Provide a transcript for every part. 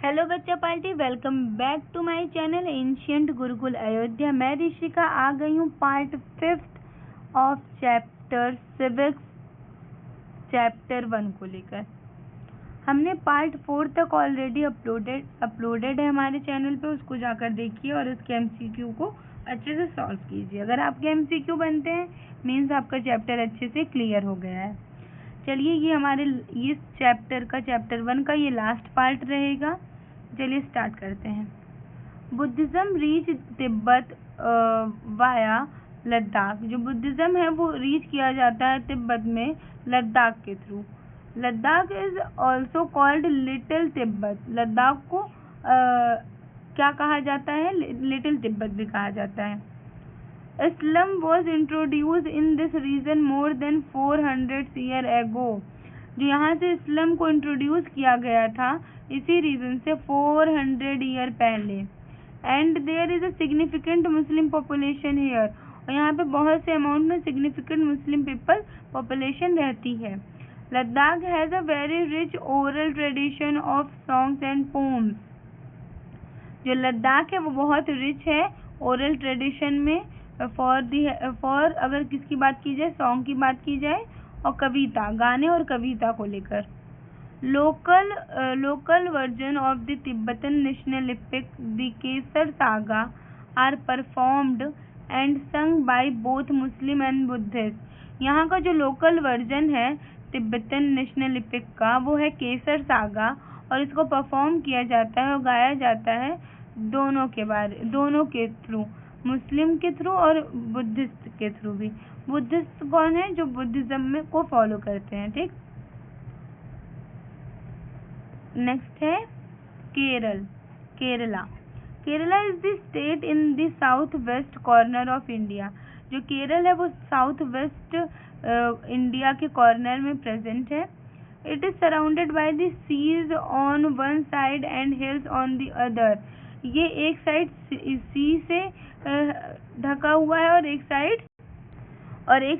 Hello बच्चा party, welcome back to my channel ancient Gurukul Ayodhya. मैं ऋषिका आ गई हूँ part 5 of chapter civics chapter 1 को लेकर। हमने पार्ट 4 तक ऑलरेडी अपलोडेड है हमारे चैनल पे, उसको जाकर देखिए और उसके एमसीक्यू को अच्छे से सॉल्व कीजिए। अगर आपके एमसीक्यू बनते हैं मीन्स आपका चैप्टर अच्छे से क्लियर हो गया है। चलिए, ये हमारे इस चैप्टर 1 का ये लास्ट पार्ट रहेगा। चलिए स्टार्ट करते हैं। Buddhism reach Tibet via Ladakh. जो बुद्धिज्म है वो रीच किया जाता है तिब्बत में लद्दाख के through. Ladakh is also called little Tibet. Ladakh को क्या कहा जाता है? लिटिल तिब्बत भी कहा जाता है। Islam was introduced in this region more than 400 year ago. जो यहाँ से इस्लाम को इंट्रोड्यूस किया गया था इसी रीजन से 400 ईयर पहले। And there is a significant Muslim population here. और यहाँ पे बहुत से अमाउंट में सिग्निफिकेंट मुस्लिम पीपल पॉपुलेशन रहती है। Ladakh has a very rich oral tradition of songs and poems. जो लद्दाख है वो बहुत रिच है ओरल ट्रेडिशन में। फॉर अगर किसकी बात की जाए, सॉन्ग की बात की जाए और कविता, गाने और कविता को लेकर। Local version of the Tibetan national epic the Kesar saga are performed and sung by both Muslim and Buddhist. यहाँ का जो लोकल वर्जन है तिब्बतन नेशनल एपिक का वो है केसर सागा, और इसको परफॉर्म किया जाता है और गाया जाता है दोनों के थ्रू, मुस्लिम के थ्रू और बुद्धिस्ट के थ्रू भी। बुद्धिस्ट कौन है? जो बुद्धिज्म में को फॉलो करते हैं। ठीक, नेक्स्ट है Kerala. Kerala is the state in the south west corner of India. जो केरल है वो साउथ वेस्ट इंडिया के कॉर्नर में प्रेजेंट है। It is surrounded by the seas on one side and hills on the other. ये एक साइड सी से ढका हुआ है और एक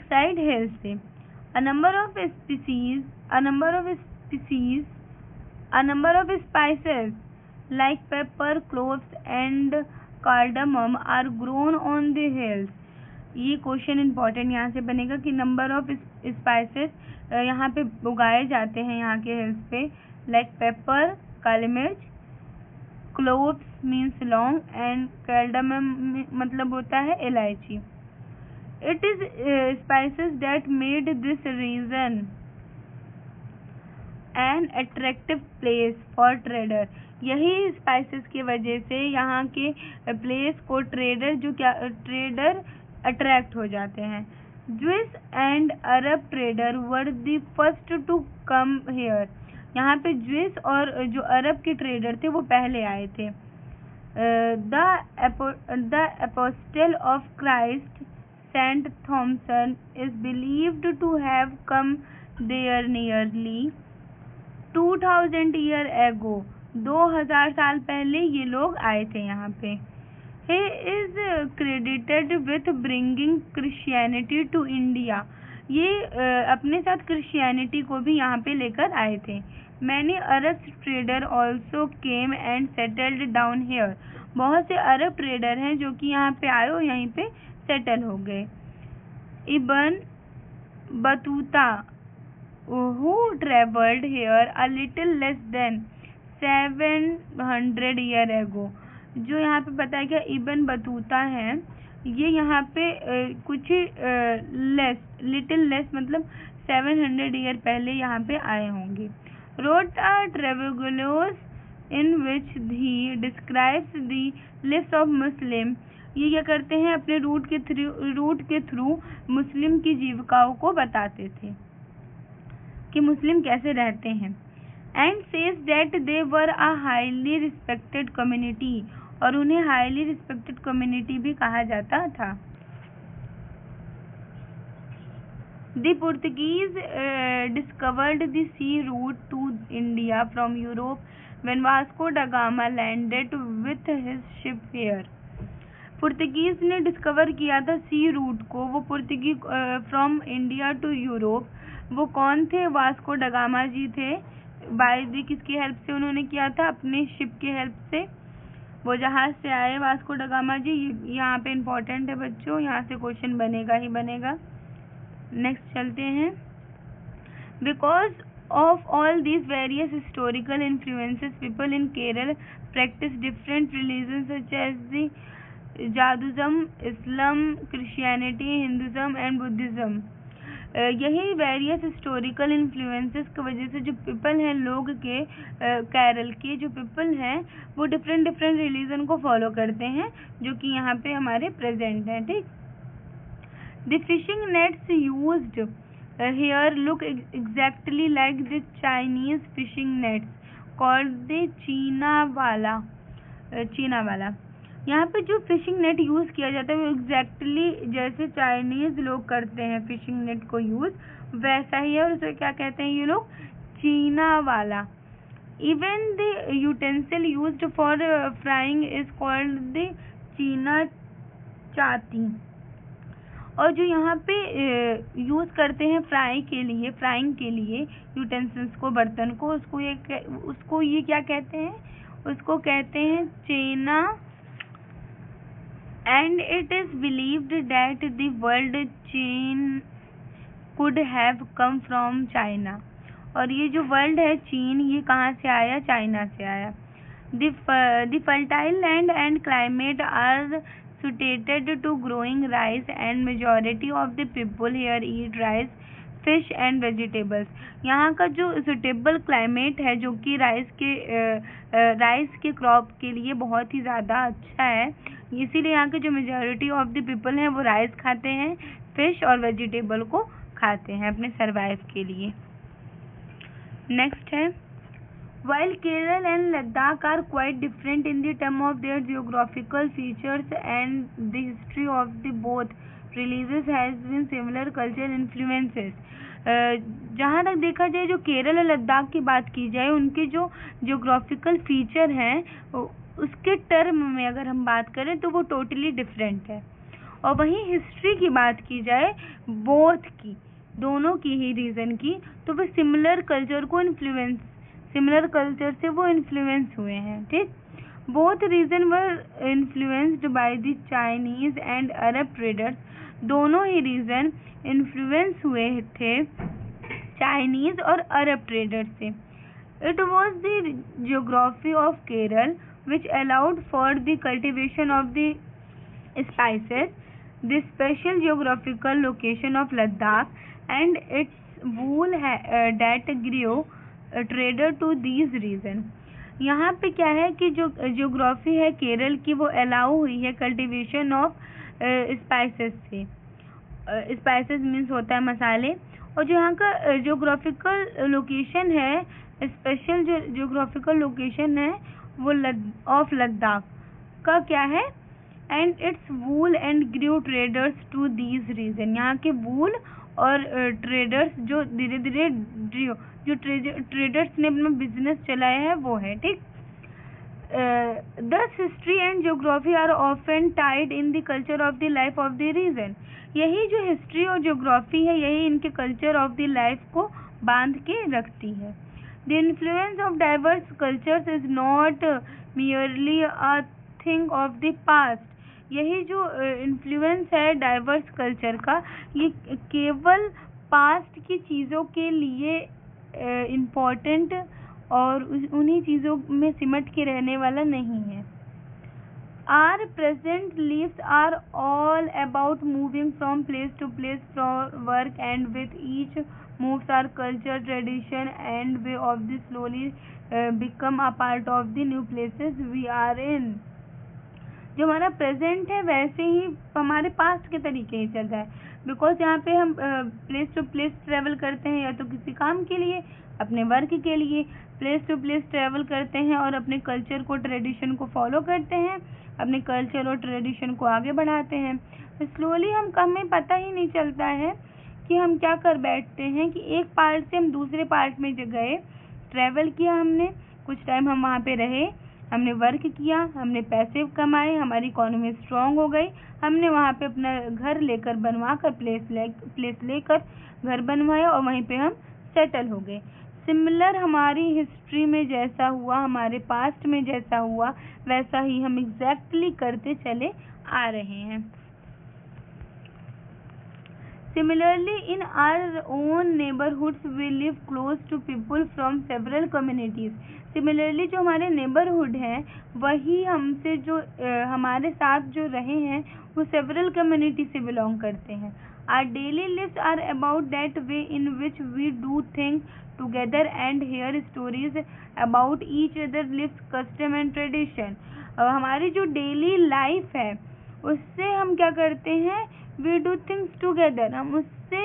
साइड हिल्स से। A number of spices like pepper, cloves and cardamom are grown on the hills. ये क्वेश्चन इम्पोर्टेंट यहाँ से बनेगा कि नंबर ऑफ स्पाइसेस यहाँ पे उगाए जाते हैं यहाँ के हिल्स पे। लाइक पेपर काली मिर्च, क्लोव्स मीन्स लौंग एंड कार्डामम मतलब होता है इलायची। It is spices that made this region an attractive place for trader. यही स्पाइसेस की वजह से यहाँ के प्लेस को ट्रेडर अट्रैक्ट हो जाते हैं। Jewish and Arab trader were the first to come here. यहाँ पे ज्विश और जो अरब के ट्रेडर थे वो पहले आए थे। The apostle of Christ Saint Thompson is believed to have come there nearly 2000 year ago. 2000 साल पहले ये लोग आए थे यहाँ पे। He is credited with bringing Christianity to India. ये अपने साथ क्रिश्चियनिटी को भी यहाँ पे लेकर आए थे। Many Arab trader also came and settled down here. बहुत से अरब ट्रेडर हैं जो कि यहाँ पे आए और यहीं पे सेटल हो गए। Ibn Battuta who traveled here a little less than 700 year ago. जो यहाँ पे बताया गया इब्न बतूता है, ये यहाँ पे कुछ लिटिल लेस मतलब 700 ईयर पहले यहाँ पे आए होंगे। wrote a travelogues in which he describes the lives of Muslim. ये क्या करते हैं? अपने रूट के थ्रू मुस्लिम की जीविकाओं को बताते थे कि मुस्लिम कैसे रहते हैं। And says that they were a highly respected community, और उन्हें हाईली रिस्पेक्टेड कम्युनिटी भी कहा जाता था। The Portuguese discovered the sea route to India from Europe when Vasco da Gama landed with his ship here. Portuguese ने discover किया था सी root को, वो फ्रॉम इंडिया टू यूरोप। वो कौन थे? वास्को डा गामा जी थे बाय द किसकी हेल्प से उन्होंने किया था? अपने शिप की हेल्प से। वो जहाज से आए वास्को ड गामा जी। यहाँ पे इम्पोर्टेंट है बच्चों, यहाँ से क्वेश्चन बनेगा ही बनेगा। नेक्स्ट चलते हैं। Because of all these various historical influences, people in Kerala practice different religions such as the Jainism, Islam, Christianity, Hinduism and Buddhism. यही वेरियस हिस्टोरिकल इन्फ्लुएंसेस की वजह से जो पीपल हैं लोग के केरल के जो पीपल हैं वो डिफरेंट रिलीजन को फॉलो करते हैं जो कि यहाँ पे हमारे प्रेजेंट हैं। ठीक। The fishing nets used here look exactly like the Chinese fishing nets called the चीना वाला। यहाँ पे जो फिशिंग नेट यूज किया जाता है वो एग्जैक्टली जैसे चाइनीज लोग करते हैं फिशिंग नेट को यूज वैसा ही है और उसे क्या कहते हैं ये लोग? चीना वाला। Even the utensil used for frying is called the चीना चाती। और जो यहाँ पे यूज करते हैं फ्राइंग के लिए यूटेंसिल्स को, बर्तन को, उसको ये क्या कहते हैं? उसको कहते हैं Cheena. And it is believed that the world Cheen could have come from China. और ये जो वर्ल्ड है चीन, ये कहाँ से आया? चाइना से आया। The fertile land and climate are suited to growing rice and majority of the people here eat rice, fish and vegetables. यहाँ का जो सुटेबल क्लाइमेट है जो कि राइस के क्रॉप के लिए बहुत ही ज़्यादा अच्छा है, इसीलिए यहाँ के जो मेजॉरिटी ऑफ द पीपल हैं वो राइस खाते हैं, फिश और वेजिटेबल को खाते हैं अपने सर्वाइव के लिए। नेक्स्ट है While Kerala and Ladakh are quite different in the term of their geographical features and the history of the both releases has been similar cultural influences. जहाँ तक देखा जाए जो केरल और लद्दाख की बात की जाए उनके जो जियोग्राफिकल फीचर हैं उसके टर्म में अगर हम बात करें तो वो टोटली डिफरेंट है। और वहीं हिस्ट्री की बात की जाए बोथ की, दोनों की ही रीजन की, तो वो सिमिलर कल्चर से वो इन्फ्लुएंस हुए हैं। ठीक। Both region were influenced by the Chinese and Arab traders. दोनों ही रीजन इन्फ्लुएंस हुए थे चाइनीज और अरब ट्रेडर से। It was the geography of Kerala which allowed for the cultivation of the spices, the special geographical location of Ladakh and its wool that grew trader to these region. यहाँ पे क्या है कि जो जियोग्राफी है केरल की वो अलाउ हुई है कल्टीवेशन ऑफ स्पाइसेस से। स्पाइसेस मीन्स होता है मसाले। और जो यहाँ का जियोग्राफिकल लोकेशन है, स्पेशल जो जियोग्राफिकल लोकेशन है वो ऑफ लद्दाख का क्या है? And its wool and grew traders to these region. यहाँ के वूल और ट्रेडर्स जो धीरे धीरे जो ट्रेडर्स ने अपना बिजनेस चलाया है वो है। ठीक। Thus history and geography are often tied in the culture of the life of the region. यही जो हिस्ट्री और ज्योग्राफी है यही इनके कल्चर ऑफ द लाइफ को बांध के रखती है। The influence of diverse cultures is not merely a thing of the past. यही जो इन्फ्लुएंस है डाइवर्स कल्चर का ये केवल पास्ट की चीज़ों के लिए इम्पोर्टेंट और उन्हीं चीज़ों में सिमट के रहने वाला नहीं है। Our present lives are all about moving from place to place for work, and with each moves our culture, tradition and way of the slowly become a part of the new places we are in. जो हमारा present है वैसे ही हमारे past के तरीके ही चल रहा है। बिकॉज यहाँ पे हम प्लेस टू प्लेस ट्रेवल करते हैं या तो किसी काम के लिए, अपने वर्क के लिए प्लेस टू प्लेस ट्रेवल करते हैं और अपने कल्चर को, ट्रेडिशन को फॉलो करते हैं, अपने कल्चर और ट्रेडिशन को आगे बढ़ाते हैं। स्लोली हमें पता ही नहीं चलता है कि हम क्या कर बैठते हैं कि एक पार्ट से हम दूसरे पार्ट में गए, ट्रैवल किया, हमने कुछ टाइम हम वहाँ पे रहे, हमने वर्क किया, हमने पैसे कमाए, हमारी इकोनॉमी स्ट्रांग हो गई, हमने वहाँ पे अपना घर लेकर बनवा कर प्लेस लेकर घर बनवाया और वहीं पे हम सेटल हो गए। सिमिलर हमारी हिस्ट्री में जैसा हुआ, हमारे पास्ट में जैसा हुआ, वैसा ही हम एग्जैक्टली करते चले आ रहे हैं। Similarly, in our own neighborhoods, we live close to people from several communities. Similarly, जो हमारे neighborhood हैं, वही हमसे जो हमारे साथ जो रहे हैं, वो several community से belong करते हैं। Our daily lives are about that way in which we do things together and hear stories about each other's lives, custom and tradition. हमारी जो daily life है, उससे हम क्या करते हैं? We do things together. हम उससे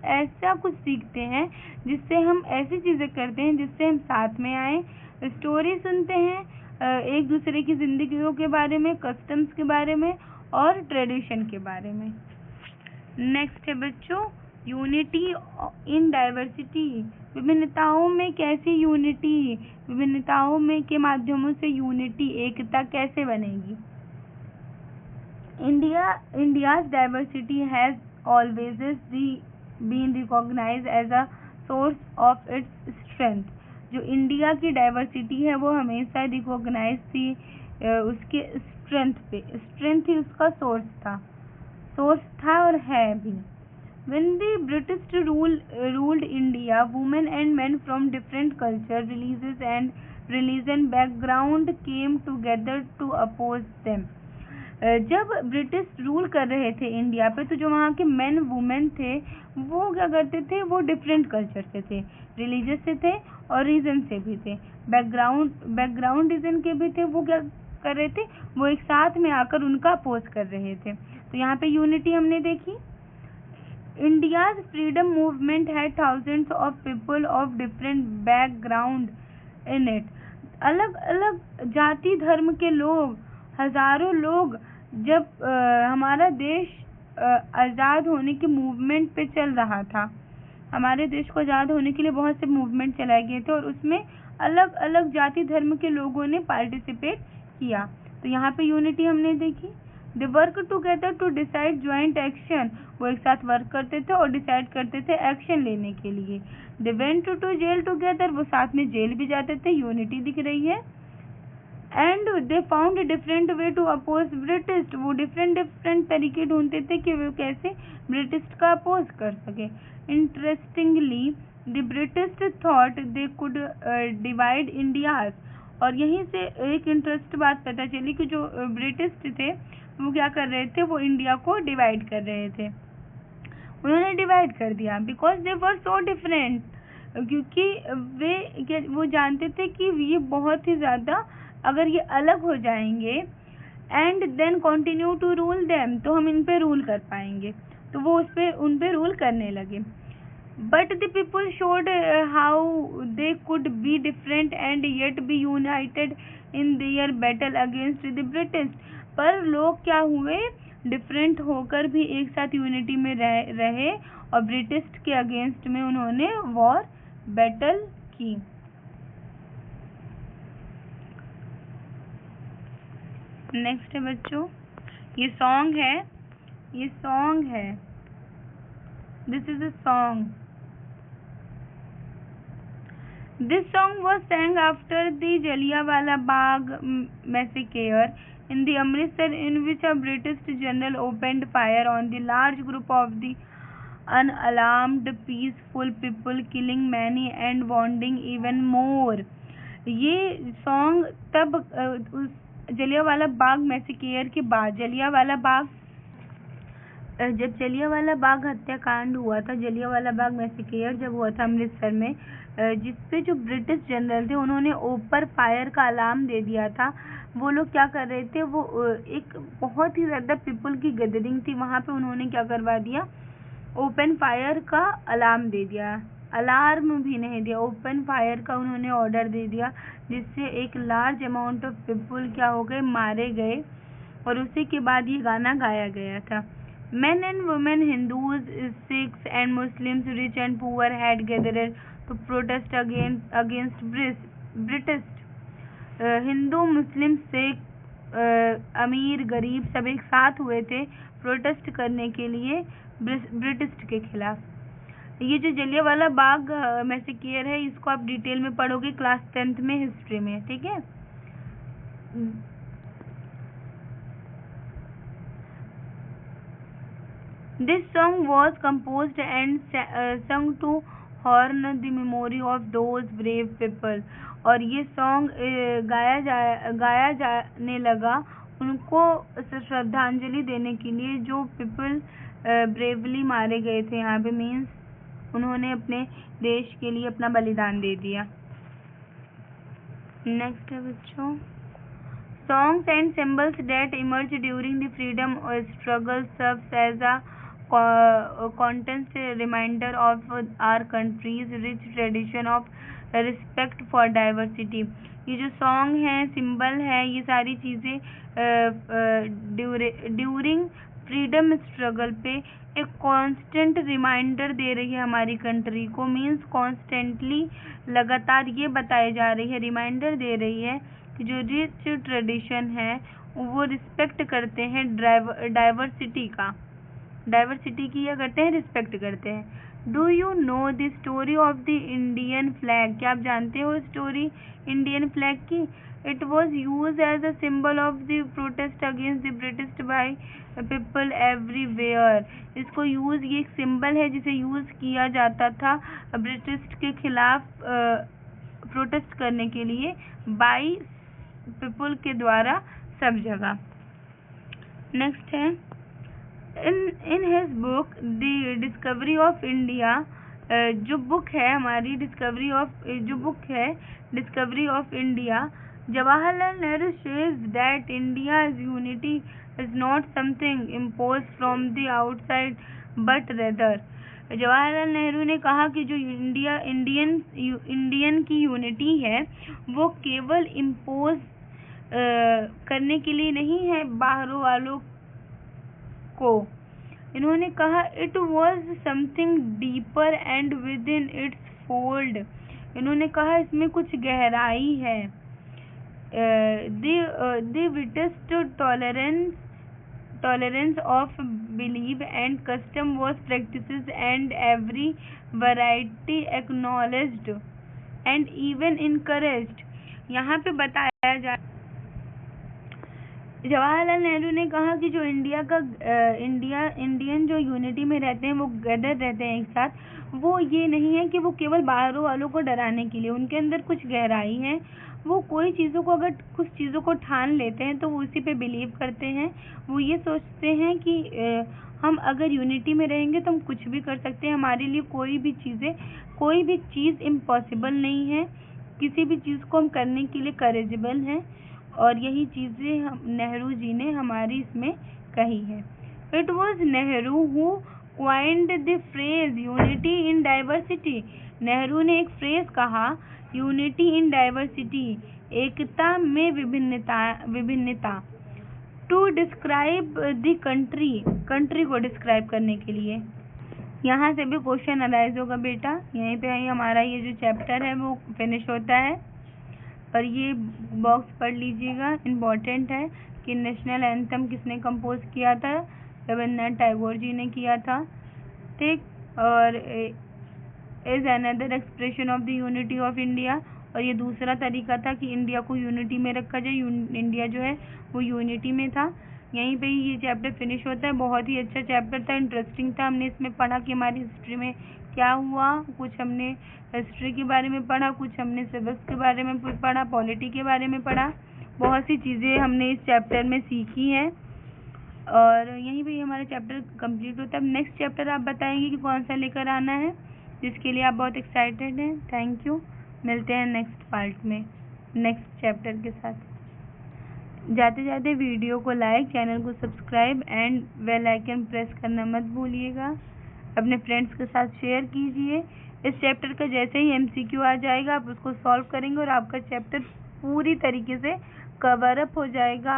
ऐसा कुछ सीखते हैं जिससे हम ऐसी चीज़ें करते हैं जिससे हम साथ में आए, स्टोरी सुनते हैं एक दूसरे की ज़िंदगियों के बारे में, कस्टम्स के बारे में और ट्रेडिशन के बारे में। नेक्स्ट है बच्चों, यूनिटी इन डाइवर्सिटी। विभिन्नताओं में कैसी यूनिटी, विभिन्नताओं में के माध्यमों से यूनिटी, एकता कैसे बनेगी? India's diversity has always been recognized as a source of its strength. जो इंडिया की डाइवर्सिटी है वो हमेशा रिकॉग्नाइज थी उसके स्ट्रेंथ पे। स्ट्रेंथ ही उसका सोर्स था और है भी। When the British ruled India, women and men from different culture, religions and religion background came together to oppose them. जब ब्रिटिश रूल कर रहे थे इंडिया पे, तो जो वहाँ के मेन वुमेन थे वो क्या करते थे? वो डिफरेंट कल्चर से थे, रिलीजियस से थे और रीजन से भी थे, बैकग्राउंड रीजन के भी थे। वो क्या कर रहे थे? वो एक साथ में आकर उनका अपोज कर रहे थे। तो यहाँ पे यूनिटी हमने देखी। India's freedom movement had thousands of people of different background in it. अलग अलग जाति धर्म के लोग, हजारों लोग, जब हमारा देश आज़ाद होने के मूवमेंट पे चल रहा था, हमारे देश को आज़ाद होने के लिए बहुत से मूवमेंट चलाए गए थे और उसमें अलग अलग जाति धर्म के लोगों ने पार्टिसिपेट किया। तो यहाँ पे यूनिटी हमने देखी। They work together to decide joint action. वो एक साथ वर्क करते थे और डिसाइड करते थे एक्शन लेने के लिए। They went to jail together. वो साथ में जेल भी जाते थे। यूनिटी दिख रही है। And they found different way to oppose British. वो डिफरेंट तरीके ढूंढते थे कि वो कैसे ब्रिटिश का अपोज कर सके। Interestingly the British thought they could divide India's. और यहीं से एक इंटरेस्ट बात पता चली कि जो ब्रिटिश थे वो क्या कर रहे थे? वो इंडिया को डिवाइड कर रहे थे। उन्होंने डिवाइड कर दिया because they were so different, क्योंकि वो जानते थे कि ये बहुत ही ज़्यादा, अगर ये अलग हो जाएंगे and then continue to rule them, तो हम इन पे रूल कर पाएंगे। तो वो उन पे रूल करने लगे। But the people showed how they could be different and yet be united in their battle against the British. पर लोग क्या हुए? डिफरेंट होकर भी एक साथ यूनिटी में रहे और ब्रिटिश के अगेंस्ट में उन्होंने वॉर बैटल की। नेक्स्ट है बच्चों, ये सॉन्ग है, this is a song. This song was sang after the Jallianwala Bagh massacre in the Amritsar, in which a British general opened fire on the large group of the unarmed peaceful people, killing many and wounding even more. ये song तब उस जलियांवाला बाग मैसेकेयर के बाद, जब जलियांवाला बाग हत्याकांड हुआ था, जलियांवाला बाग मैसेकेयर जब हुआ था अमृतसर में, जिसपे जो ब्रिटिश जनरल थे उन्होंने ओपन फायर का अलार्म दे दिया था। वो लोग क्या कर रहे थे? वो एक बहुत ही ज़्यादा पीपल की गैदरिंग थी, वहाँ पे उन्होंने क्या करवा दिया? ओपन फायर का अलार्म दे दिया। अलार्म भी नहीं दिया, ओपन फायर का उन्होंने ऑर्डर दे दिया, जिससे एक लार्ज अमाउंट ऑफ पीपल क्या हो गए? मारे गए। और उसी के बाद ये गाना गाया गया था। Men and women, Hindus, Sikhs and Muslims, rich and poor had gathered to protest against British. Hindu, मुस्लिम, सिख, अमीर, गरीब सब एक साथ हुए थे प्रोटेस्ट करने के लिए ब्रिटिश के खिलाफ। ये जो जलियांवाला बाग मैसेकियर है, इसको आप डिटेल में पढ़ोगे क्लास 10th में हिस्ट्री में, ठीक है। This song was composed and sung to honor the memory of those brave people. और ये सॉन्ग गाया जाने लगा उनको श्रद्धांजलि देने के लिए जो पीपल ब्रेवली मारे गए थे। यहाँ पे मीन्स उन्होंने अपने देश के लिए अपना बलिदान दे दिया। नेक्स्ट है बच्चों, songs and symbols that emerged during the freedom struggle serves as a constant reminder of our country's rich tradition of respect for diversity. ये जो सॉन्ग है, सिंबल है, ये सारी चीज़ें ड्यूरिंग फ्रीडम स्ट्रगल पे एक कांस्टेंट रिमाइंडर दे रही है हमारी कंट्री को। मीन्स कॉन्स्टेंटली लगातार ये बताई जा रही है, रिमाइंडर दे रही है कि जो रिच ट्रेडिशन है वो रिस्पेक्ट करते हैं डाइवर्सिटी की क्या करते हैं, रिस्पेक्ट करते हैं। Do you know the story of the Indian flag? क्या आप जानते हो स्टोरी इंडियन फ्लैग की? It was use as a symbol of the protest against the British by people everywhere. इसको यूज, ये एक सिंबल है जिसे यूज किया जाता था ब्रिटिश के खिलाफ प्रोटेस्ट करने के लिए बाय पीपल के द्वारा सब जगह। नेक्स्ट है, in his book the discovery of India, जो बुक है हमारी discovery of India, Jawaharlal Nehru says that India's unity is not something imposed from the outside but rather. Jawaharlal Nehru ने कहा कि जो इंडियन की यूनिटी है वो केवल इम्पोज करने के लिए नहीं है बाहरों वालों को। इन्होंने कहा it was something deeper and within its fold. इन्होंने कहा इसमें कुछ गहराई है। The widest tolerance of belief and custom was practices and every variety acknowledged and even encouraged। यहाँ पे बताया जा, जवाहरलाल नेहरू ने कहा कि जो इंडियन जो यूनिटी में रहते हैं, वो गदर रहते हैं एक साथ, वो ये नहीं है कि वो केवल बाहरों वालों को डराने के लिए, उनके अंदर कुछ गहराई है। वो कोई चीज़ों को, अगर कुछ चीज़ों को ठान लेते हैं तो वो उसी पे बिलीव करते हैं। वो ये सोचते हैं कि हम अगर यूनिटी में रहेंगे तो हम कुछ भी कर सकते हैं, हमारे लिए कोई भी चीज़ इम्पॉसिबल नहीं है, किसी भी चीज़ को हम करने के लिए करेजेबल हैं। और यही चीज़ें नेहरू जी ने हमारी इसमें कही है। It was Nehru who coined the phrase unity in diversity. Nehru ने एक फ्रेज कहा, यूनिटी इन डाइवर्सिटी, एकता में विभिन्नता। टू डिस्क्राइब द कंट्री को डिस्क्राइब करने के लिए। यहाँ से भी क्वेश्चन अराइज होगा बेटा। यहीं पे हमारा ये जो चैप्टर है वो फिनिश होता है। और ये बॉक्स पढ़ लीजिएगा, इम्पोर्टेंट है कि नेशनल एंथम किसने कंपोज किया था? रविन्द्रनाथ टैगोर जी ने किया था, ठीक। और is another expression of the unity of India, और ये दूसरा तरीका था कि इंडिया को यूनिटी में रखा जाए। इंडिया जो है वो यूनिटी में था। यहीं पे ही ये चैप्टर फिनिश होता है। बहुत ही अच्छा चैप्टर था, इंटरेस्टिंग था। हमने इसमें पढ़ा कि हमारी हिस्ट्री में क्या हुआ, कुछ हमने हिस्ट्री के बारे में पढ़ा, कुछ हमने सिविक्स के बारे में पढ़ा, पॉलिटी के बारे में पढ़ा। बहुत सी चीज़ें हमने इस चैप्टर में सीखी हैं। और यहीं पे हमारा चैप्टर कंप्लीट होता है। नेक्स्ट चैप्टर आप बताएंगे कि कौन सा लेकर आना है, जिसके लिए आप बहुत एक्साइटेड हैं। Thank you. मिलते हैं नेक्स्ट पार्ट में नेक्स्ट चैप्टर के साथ। जाते जाते वीडियो को लाइक, चैनल को subscribe and bell icon press करना मत भूलिएगा। अपने फ्रेंड्स के साथ शेयर कीजिए। इस चैप्टर का जैसे ही MCQ आ जाएगा आप उसको सॉल्व करेंगे और आपका चैप्टर पूरी तरीके से कवर अप हो जाएगा।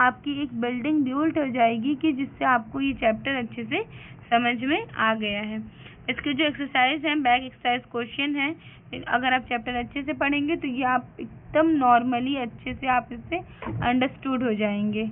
आपकी एक बिल्डिंग बिल्ड हो जाएगी कि जिससे आपको ये चैप्टर अच्छे से समझ में आ गया है। इसके जो एक्सरसाइज हैं, बैक एक्सरसाइज क्वेश्चन है, अगर आप चैप्टर अच्छे से पढ़ेंगे तो ये आप एकदम नॉर्मली अच्छे से आप इससे अंडरस्टूड हो जाएंगे।